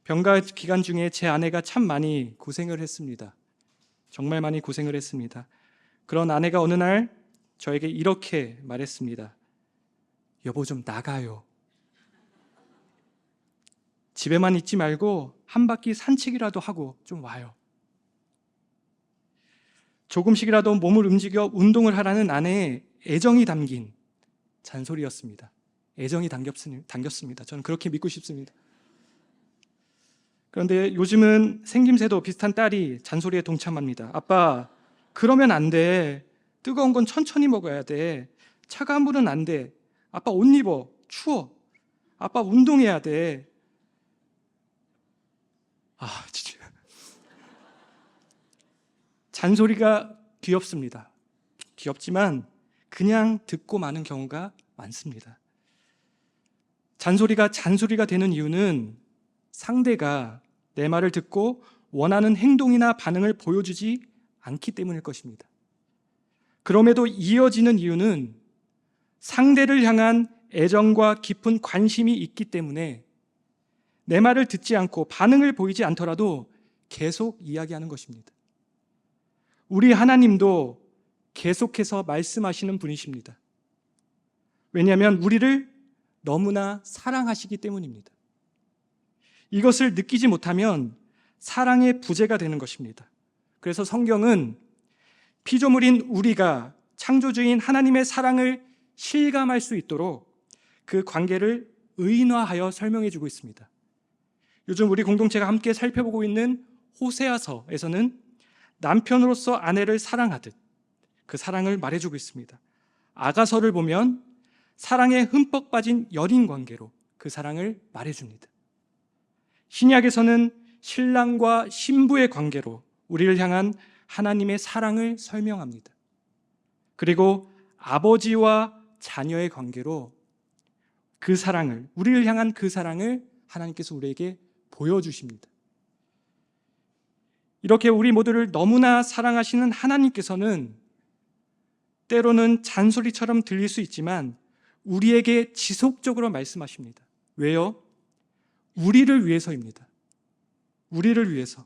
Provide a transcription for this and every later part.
병가 기간 중에 제 아내가 참 많이 고생을 했습니다. 정말 많이 고생을 했습니다. 그런 아내가 어느 날 저에게 이렇게 말했습니다. 여보, 좀 나가요. 집에만 있지 말고 한 바퀴 산책이라도 하고 좀 와요. 조금씩이라도 몸을 움직여 운동을 하라는 아내의 애정이 담긴 잔소리였습니다. 애정이 담겼습니다. 저는 그렇게 믿고 싶습니다. 그런데 요즘은 생김새도 비슷한 딸이 잔소리에 동참합니다. 아빠, 그러면 안 돼. 뜨거운 건 천천히 먹어야 돼. 차가운 물은 안 돼. 아빠 옷 입어. 추워. 아빠 운동해야 돼. 진짜. 잔소리가 귀엽습니다. 귀엽지만 그냥 듣고 마는 경우가 많습니다. 잔소리가 잔소리가 되는 이유는 상대가 내 말을 듣고 원하는 행동이나 반응을 보여주지 않기 때문일 것입니다. 그럼에도 이어지는 이유는 상대를 향한 애정과 깊은 관심이 있기 때문에 내 말을 듣지 않고 반응을 보이지 않더라도 계속 이야기하는 것입니다. 우리 하나님도 계속해서 말씀하시는 분이십니다. 왜냐하면 우리를 너무나 사랑하시기 때문입니다. 이것을 느끼지 못하면 사랑의 부재가 되는 것입니다. 그래서 성경은 피조물인 우리가 창조주인 하나님의 사랑을 실감할 수 있도록 그 관계를 의인화하여 설명해 주고 있습니다. 요즘 우리 공동체가 함께 살펴보고 있는 호세아서에서는 남편으로서 아내를 사랑하듯 그 사랑을 말해주고 있습니다. 아가서를 보면 사랑에 흠뻑 빠진 여린 관계로 그 사랑을 말해줍니다. 신약에서는 신랑과 신부의 관계로 우리를 향한 하나님의 사랑을 설명합니다. 그리고 아버지와 자녀의 관계로 그 사랑을, 우리를 향한 그 사랑을 하나님께서 우리에게 보여주십니다. 이렇게 우리 모두를 너무나 사랑하시는 하나님께서는 때로는 잔소리처럼 들릴 수 있지만 우리에게 지속적으로 말씀하십니다. 왜요? 우리를 위해서입니다. 우리를 위해서.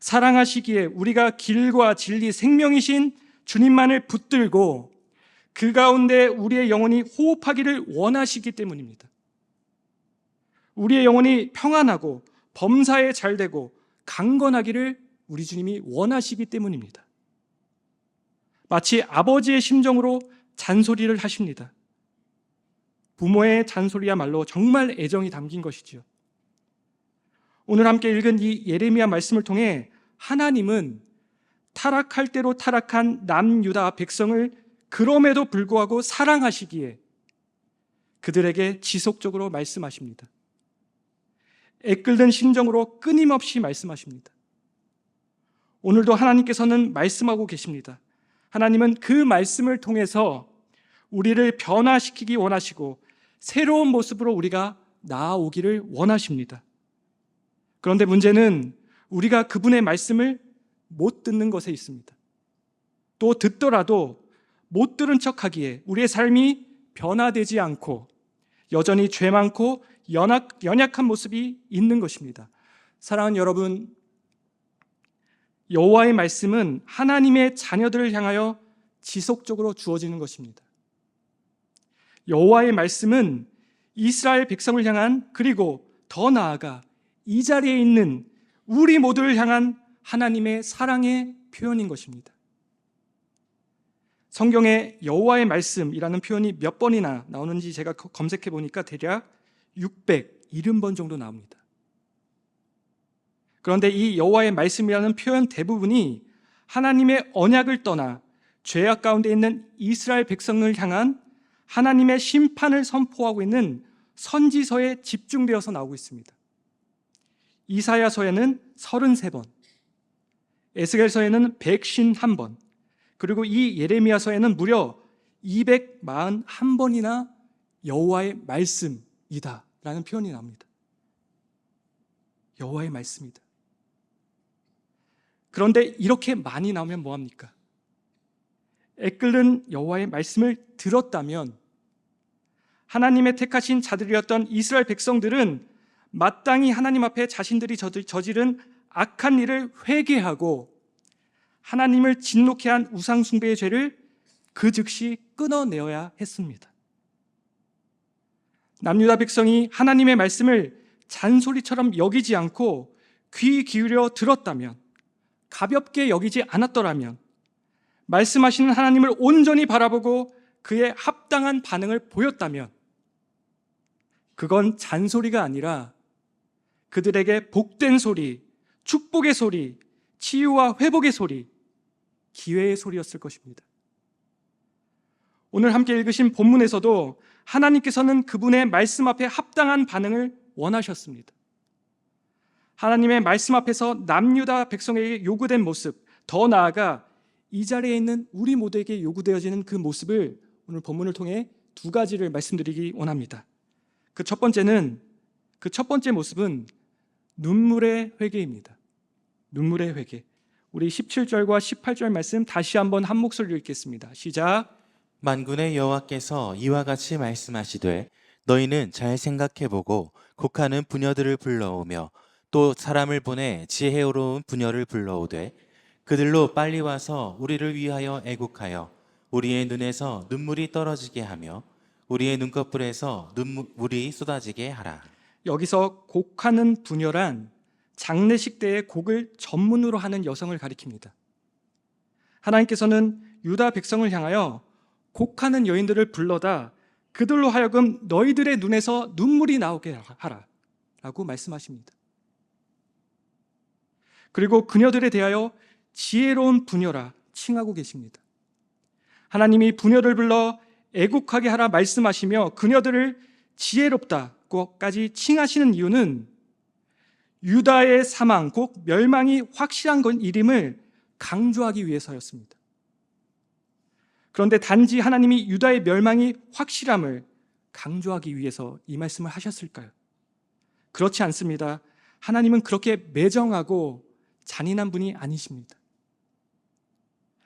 사랑하시기에 우리가 길과 진리 생명이신 주님만을 붙들고 그 가운데 우리의 영혼이 호흡하기를 원하시기 때문입니다. 우리의 영혼이 평안하고 범사에 잘되고 강건하기를 우리 주님이 원하시기 때문입니다. 마치 아버지의 심정으로 잔소리를 하십니다. 부모의 잔소리야말로 정말 애정이 담긴 것이지요. 오늘 함께 읽은 이 예레미야 말씀을 통해 하나님은 타락할 대로 타락한 남유다 백성을 그럼에도 불구하고 사랑하시기에 그들에게 지속적으로 말씀하십니다. 애끓는 심정으로 끊임없이 말씀하십니다. 오늘도 하나님께서는 말씀하고 계십니다. 하나님은 그 말씀을 통해서 우리를 변화시키기 원하시고 새로운 모습으로 우리가 나아오기를 원하십니다. 그런데 문제는 우리가 그분의 말씀을 못 듣는 것에 있습니다. 또 듣더라도 못 들은 척하기에 우리의 삶이 변화되지 않고 여전히 죄 많고 연약한 모습이 있는 것입니다. 사랑하는 여러분, 여호와의 말씀은 하나님의 자녀들을 향하여 지속적으로 주어지는 것입니다. 여호와의 말씀은 이스라엘 백성을 향한, 그리고 더 나아가 이 자리에 있는 우리 모두를 향한 하나님의 사랑의 표현인 것입니다. 성경에 여호와의 말씀이라는 표현이 몇 번이나 나오는지 제가 검색해 보니까 대략 670번 정도 나옵니다. 그런데 이 여호와의 말씀이라는 표현 대부분이 하나님의 언약을 떠나 죄악 가운데 있는 이스라엘 백성을 향한 하나님의 심판을 선포하고 있는 선지서에 집중되어서 나오고 있습니다. 이사야서에는 33번, 에스겔서에는 151번, 그리고 이 예레미야서에는 무려 241번이나 여호와의 말씀이다 라는 표현이 나옵니다. 여호와의 말씀이다. 그런데 이렇게 많이 나오면 뭐합니까? 애끓는 여호와의 말씀을 들었다면 하나님의 택하신 자들이었던 이스라엘 백성들은 마땅히 하나님 앞에 자신들이 저지른 악한 일을 회개하고 하나님을 진노케 한 우상 숭배의 죄를 그 즉시 끊어내어야 했습니다. 남유다 백성이 하나님의 말씀을 잔소리처럼 여기지 않고 귀 기울여 들었다면, 가볍게 여기지 않았더라면, 말씀하시는 하나님을 온전히 바라보고 그에 합당한 반응을 보였다면, 그건 잔소리가 아니라 그들에게 복된 소리, 축복의 소리, 치유와 회복의 소리, 기회의 소리였을 것입니다. 오늘 함께 읽으신 본문에서도 하나님께서는 그분의 말씀 앞에 합당한 반응을 원하셨습니다. 하나님의 말씀 앞에서 남유다 백성에게 요구된 모습, 더 나아가 이 자리에 있는 우리 모두에게 요구되어지는 그 모습을 오늘 본문을 통해 두 가지를 말씀드리기 원합니다. 그 첫 번째 모습은 눈물의 회개입니다. 눈물의 회개. 우리 17절과 18절 말씀 다시 한번 한 목소리로 읽겠습니다. 시작. 만군의 여호와께서 이와 같이 말씀하시되 너희는 잘 생각해보고 곡하는 부녀들을 불러오며 또 사람을 보내 지혜로운 부녀를 불러오되 그들로 빨리 와서 우리를 위하여 애국하여 우리의 눈에서 눈물이 떨어지게 하며 우리의 눈꺼풀에서 눈물이 쏟아지게 하라. 여기서 곡하는 부녀란 장례식 때에 곡을 전문으로 하는 여성을 가리킵니다. 하나님께서는 유다 백성을 향하여 곡하는 여인들을 불러다 그들로 하여금 너희들의 눈에서 눈물이 나오게 하라 라고 말씀하십니다. 그리고 그녀들에 대하여 지혜로운 부녀라 칭하고 계십니다. 하나님이 부녀를 불러 애국하게 하라 말씀하시며 그녀들을 지혜롭다고까지 칭하시는 이유는 유다의 사망, 곧 멸망이 확실한 일임을 강조하기 위해서였습니다. 그런데 단지 하나님이 유다의 멸망이 확실함을 강조하기 위해서 이 말씀을 하셨을까요? 그렇지 않습니다. 하나님은 그렇게 매정하고 잔인한 분이 아니십니다.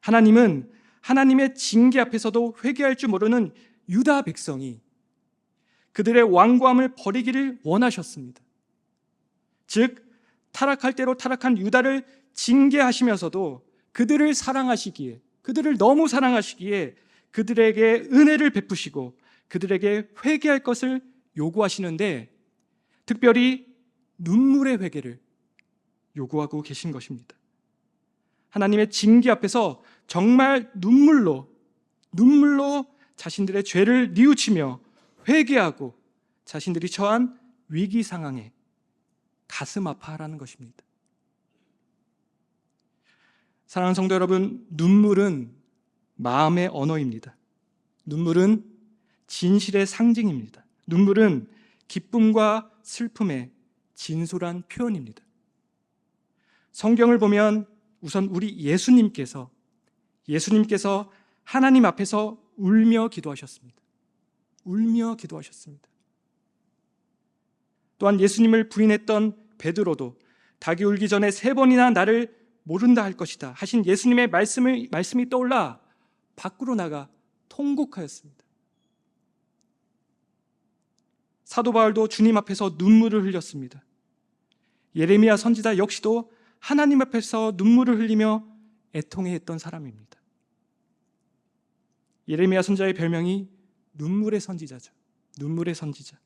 하나님은 하나님의 징계 앞에서도 회개할 줄 모르는 유다 백성이 그들의 완고함을 버리기를 원하셨습니다. 즉 타락할 대로 타락한 유다를 징계하시면서도 그들을 사랑하시기에, 그들을 너무 사랑하시기에 그들에게 은혜를 베푸시고 그들에게 회개할 것을 요구하시는데 특별히 눈물의 회개를 요구하고 계신 것입니다. 하나님의 징계 앞에서 정말 눈물로 자신들의 죄를 뉘우치며 회개하고 자신들이 처한 위기 상황에 가슴 아파하라는 것입니다. 사랑하는 성도 여러분, 눈물은 마음의 언어입니다. 눈물은 진실의 상징입니다. 눈물은 기쁨과 슬픔의 진솔한 표현입니다. 성경을 보면 우선 우리 예수님께서 하나님 앞에서 울며 기도하셨습니다. 울며 기도하셨습니다. 또한 예수님을 부인했던 베드로도 닭이 울기 전에 3번이나 나를 모른다 할 것이다 하신 예수님의 말씀이 떠올라 밖으로 나가 통곡하였습니다. 사도 바울도 주님 앞에서 눈물을 흘렸습니다. 예레미야 선지자 역시도 하나님 앞에서 눈물을 흘리며 애통해했던 사람입니다. 예레미야 선지자의 별명이 눈물의 선지자죠. 눈물의 선지자.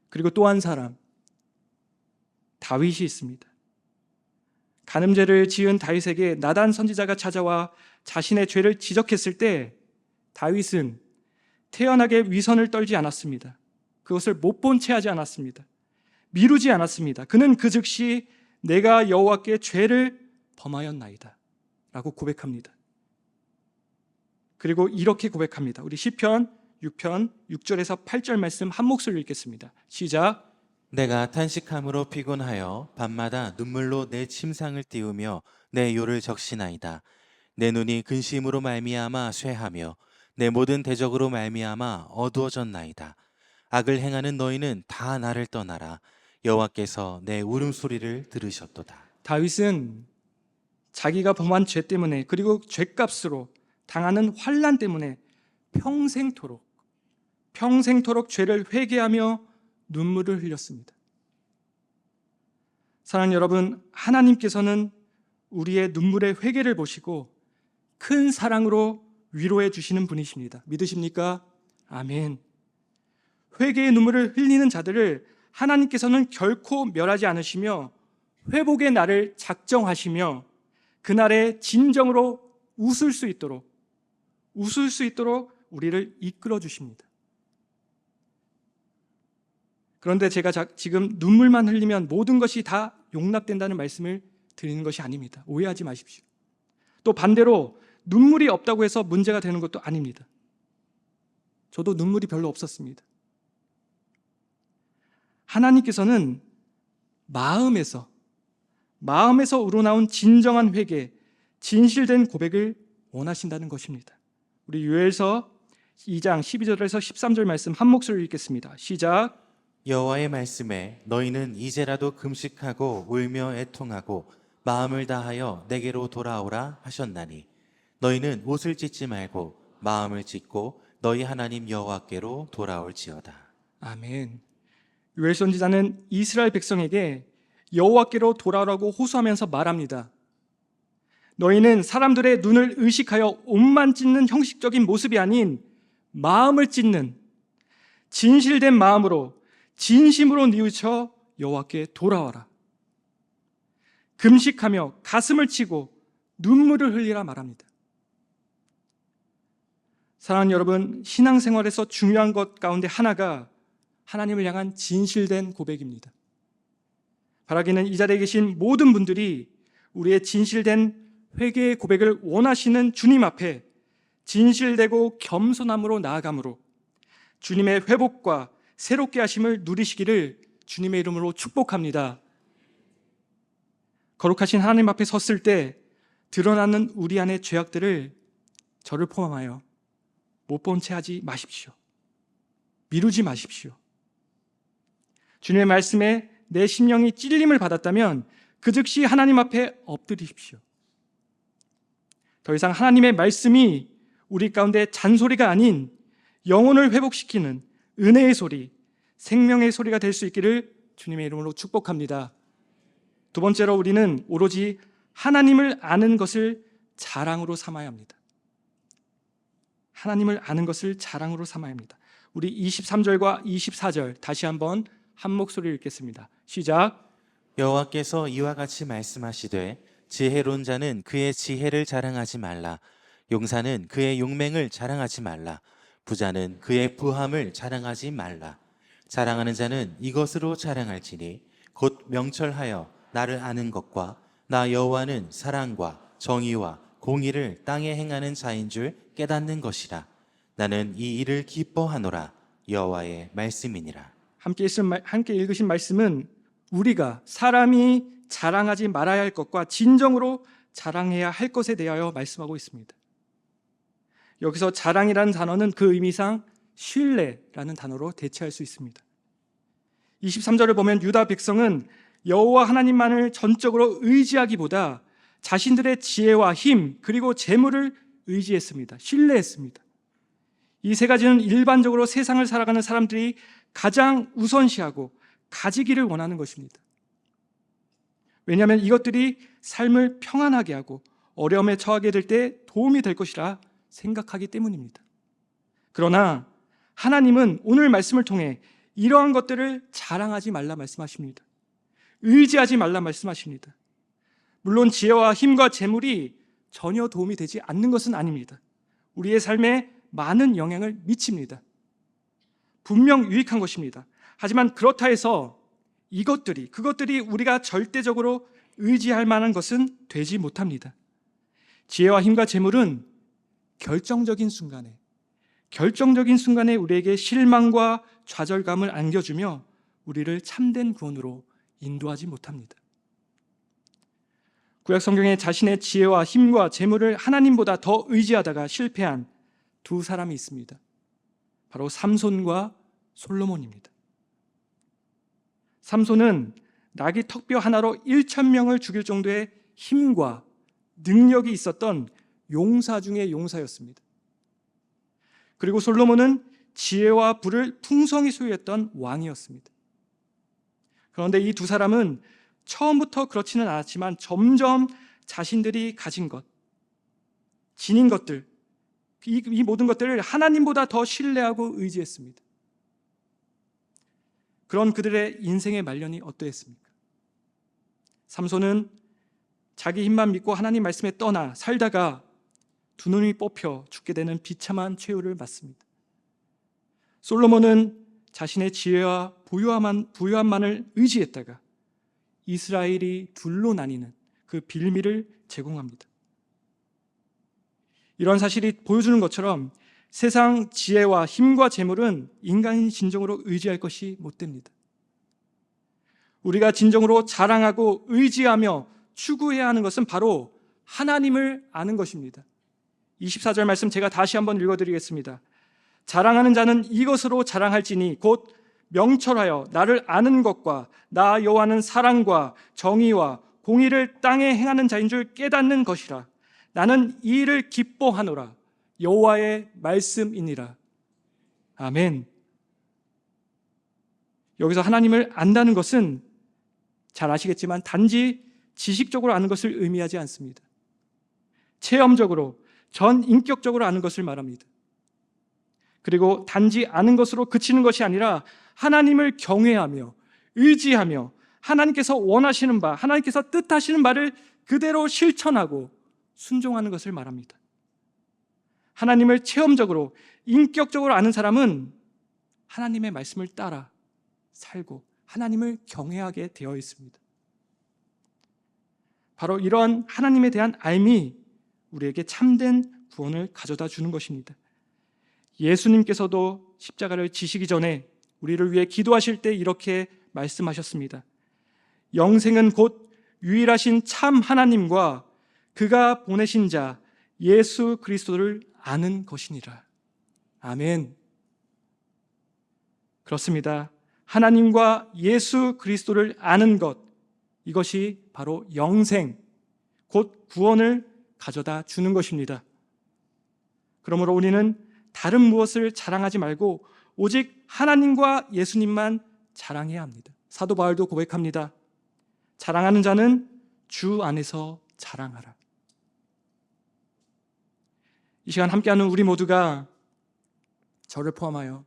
그리고 또 한 사람, 다윗이 있습니다. 간음죄를 지은 다윗에게 나단 선지자가 찾아와 자신의 죄를 지적했을 때 다윗은 태연하게 위선을 떨지 않았습니다. 그것을 못 본 채 하지 않았습니다. 미루지 않았습니다. 그는 그 즉시 내가 여호와께 죄를 범하였나이다 라고 고백합니다. 그리고 이렇게 고백합니다. 우리 시편 6편 6절에서 8절 말씀 한 목소리로 읽겠습니다. 시작. 내가 탄식함으로 피곤하여 밤마다 눈물로 내 침상을 띄우며 내 요를 적시나이다. 내 눈이 근심으로 말미암아 쇠하며 내 모든 대적으로 말미암아 어두워졌나이다. 악을 행하는 너희는 다 나를 떠나라. 여호와께서 내 울음소리를 들으셨도다. 다윗은 자기가 범한 죄 때문에 그리고 죄값으로 당하는 환난 때문에 평생토록 죄를 회개하며 눈물을 흘렸습니다. 사랑하는 여러분, 하나님께서는 우리의 눈물의 회개를 보시고 큰 사랑으로 위로해 주시는 분이십니다. 믿으십니까? 아멘. 회개의 눈물을 흘리는 자들을 하나님께서는 결코 멸하지 않으시며 회복의 날을 작정하시며 그날에 진정으로 웃을 수 있도록 우리를 이끌어 주십니다. 그런데 제가 지금 눈물만 흘리면 모든 것이 다 용납된다는 말씀을 드리는 것이 아닙니다. 오해하지 마십시오. 또 반대로 눈물이 없다고 해서 문제가 되는 것도 아닙니다. 저도 눈물이 별로 없었습니다. 하나님께서는 마음에서 우러나온 진정한 회개, 진실된 고백을 원하신다는 것입니다. 우리 요엘서 2장 12절에서 13절 말씀 한 목소리로 읽겠습니다. 시작. 여호와의 말씀에 너희는 이제라도 금식하고 울며 애통하고 마음을 다하여 내게로 돌아오라 하셨나니 너희는 옷을 찢지 말고 마음을 찢고 너희 하나님 여호와께로 돌아올지어다. 아멘. 요엘 선지자는 이스라엘 백성에게 여호와께로 돌아오라고 호소하면서 말합니다. 너희는 사람들의 눈을 의식하여 옷만 찢는 형식적인 모습이 아닌 마음을 찢는 진실된 마음으로 진심으로 뉘우쳐 여호와께 돌아와라. 금식하며 가슴을 치고 눈물을 흘리라 말합니다. 사랑하는 여러분, 신앙생활에서 중요한 것 가운데 하나가 하나님을 향한 진실된 고백입니다. 바라기는 이 자리에 계신 모든 분들이 우리의 진실된 회개의 고백을 원하시는 주님 앞에 진실되고 겸손함으로 나아감으로 주님의 회복과 새롭게 하심을 누리시기를 주님의 이름으로 축복합니다. 거룩하신 하나님 앞에 섰을 때 드러나는 우리 안의 죄악들을 저를 포함하여 못 본 채 하지 마십시오. 미루지 마십시오. 주님의 말씀에 내 심령이 찔림을 받았다면 그 즉시 하나님 앞에 엎드리십시오. 더 이상 하나님의 말씀이 우리 가운데 잔소리가 아닌 영혼을 회복시키는 은혜의 소리, 생명의 소리가 될 수 있기를 주님의 이름으로 축복합니다. 두 번째로 우리는 오로지 하나님을 아는 것을 자랑으로 삼아야 합니다. 하나님을 아는 것을 자랑으로 삼아야 합니다. 우리 23절과 24절 다시 한번 한 목소리로 읽겠습니다. 시작. 여호와께서 이와 같이 말씀하시되 지혜로운 자는 그의 지혜를 자랑하지 말라. 용사는 그의 용맹을 자랑하지 말라. 부자는 그의 부함을 자랑하지 말라. 자랑하는 자는 이것으로 자랑할지니 곧 명철하여 나를 아는 것과 나 여호와는 사랑과 정의와 공의를 땅에 행하는 자인 줄 깨닫는 것이라. 나는 이 일을 기뻐하노라. 여호와의 말씀이니라. 함께 읽으신 말씀은 우리가 사람이 자랑하지 말아야 할 것과 진정으로 자랑해야 할 것에 대하여 말씀하고 있습니다. 여기서 자랑이라는 단어는 그 의미상 신뢰라는 단어로 대체할 수 있습니다. 23절을 보면 유다 백성은 여호와 하나님만을 전적으로 의지하기보다 자신들의 지혜와 힘 그리고 재물을 의지했습니다. 신뢰했습니다. 이 세 가지는 일반적으로 세상을 살아가는 사람들이 가장 우선시하고 가지기를 원하는 것입니다. 왜냐하면 이것들이 삶을 평안하게 하고 어려움에 처하게 될 때 도움이 될 것이라 생각하기 때문입니다. 그러나 하나님은 오늘 말씀을 통해 이러한 것들을 자랑하지 말라 말씀하십니다. 의지하지 말라 말씀하십니다. 물론 지혜와 힘과 재물이 전혀 도움이 되지 않는 것은 아닙니다. 우리의 삶에 많은 영향을 미칩니다. 분명 유익한 것입니다. 하지만 그렇다 해서 그것들이 우리가 절대적으로 의지할 만한 것은 되지 못합니다. 지혜와 힘과 재물은 결정적인 순간에 우리에게 실망과 좌절감을 안겨주며 우리를 참된 구원으로 인도하지 못합니다. 구약 성경에 자신의 지혜와 힘과 재물을 하나님보다 더 의지하다가 실패한 두 사람이 있습니다. 바로 삼손과 솔로몬입니다. 삼손은 나귀 턱뼈 하나로 1,000명을 죽일 정도의 힘과 능력이 있었던 용사 중의 용사였습니다. 그리고 솔로몬은 지혜와 부를 풍성히 소유했던 왕이었습니다. 그런데 이 두 사람은 처음부터 그렇지는 않았지만 점점 자신들이 가진 것, 지닌 것들, 이 모든 것들을 하나님보다 더 신뢰하고 의지했습니다. 그런 그들의 인생의 말년이 어떠했습니까? 삼손은 자기 힘만 믿고 하나님 말씀에 떠나 살다가 두 눈이 뽑혀 죽게 되는 비참한 최후를 맞습니다. 솔로몬은 자신의 지혜와 부유함만을 의지했다가 이스라엘이 둘로 나뉘는 그 빌미를 제공합니다. 이런 사실이 보여주는 것처럼 세상 지혜와 힘과 재물은 인간이 진정으로 의지할 것이 못 됩니다. 우리가 진정으로 자랑하고 의지하며 추구해야 하는 것은 바로 하나님을 아는 것입니다. 24절 말씀 제가 다시 한번 읽어드리겠습니다. 자랑하는 자는 이것으로 자랑할지니 곧 명철하여 나를 아는 것과 나 여호와는 사랑과 정의와 공의를 땅에 행하는 자인 줄 깨닫는 것이라. 나는 이 일을 기뻐하노라. 여호와의 말씀이니라. 아멘. 여기서 하나님을 안다는 것은 잘 아시겠지만 단지 지식적으로 아는 것을 의미하지 않습니다. 체험적으로, 전인격적으로 아는 것을 말합니다. 그리고 단지 아는 것으로 그치는 것이 아니라 하나님을 경외하며 의지하며 하나님께서 원하시는 바, 하나님께서 뜻하시는 바를 그대로 실천하고 순종하는 것을 말합니다. 하나님을 체험적으로, 인격적으로 아는 사람은 하나님의 말씀을 따라 살고 하나님을 경외하게 되어 있습니다. 바로 이러한 하나님에 대한 알미, 우리에게 참된 구원을 가져다 주는 것입니다. 예수님께서도 십자가를 지시기 전에 우리를 위해 기도하실 때 이렇게 말씀하셨습니다. 영생은 곧 유일하신 참 하나님과 그가 보내신 자 예수 그리스도를 아는 것이니라. 아멘. 그렇습니다. 하나님과 예수 그리스도를 아는 것, 이것이 바로 영생, 곧 구원을 가져다 주는 것입니다. 그러므로 우리는 다른 무엇을 자랑하지 말고 오직 하나님과 예수님만 자랑해야 합니다. 사도 바울도 고백합니다. 자랑하는 자는 주 안에서 자랑하라. 이 시간 함께하는 우리 모두가 저를 포함하여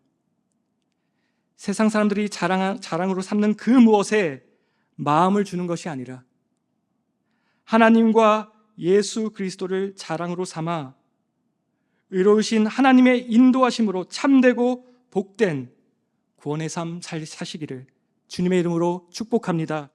세상 사람들이 자랑으로 삼는 그 무엇에 마음을 주는 것이 아니라 하나님과 예수 그리스도를 자랑으로 삼아 의로우신 하나님의 인도하심으로 참되고 복된 구원의 삶 사시기를 주님의 이름으로 축복합니다.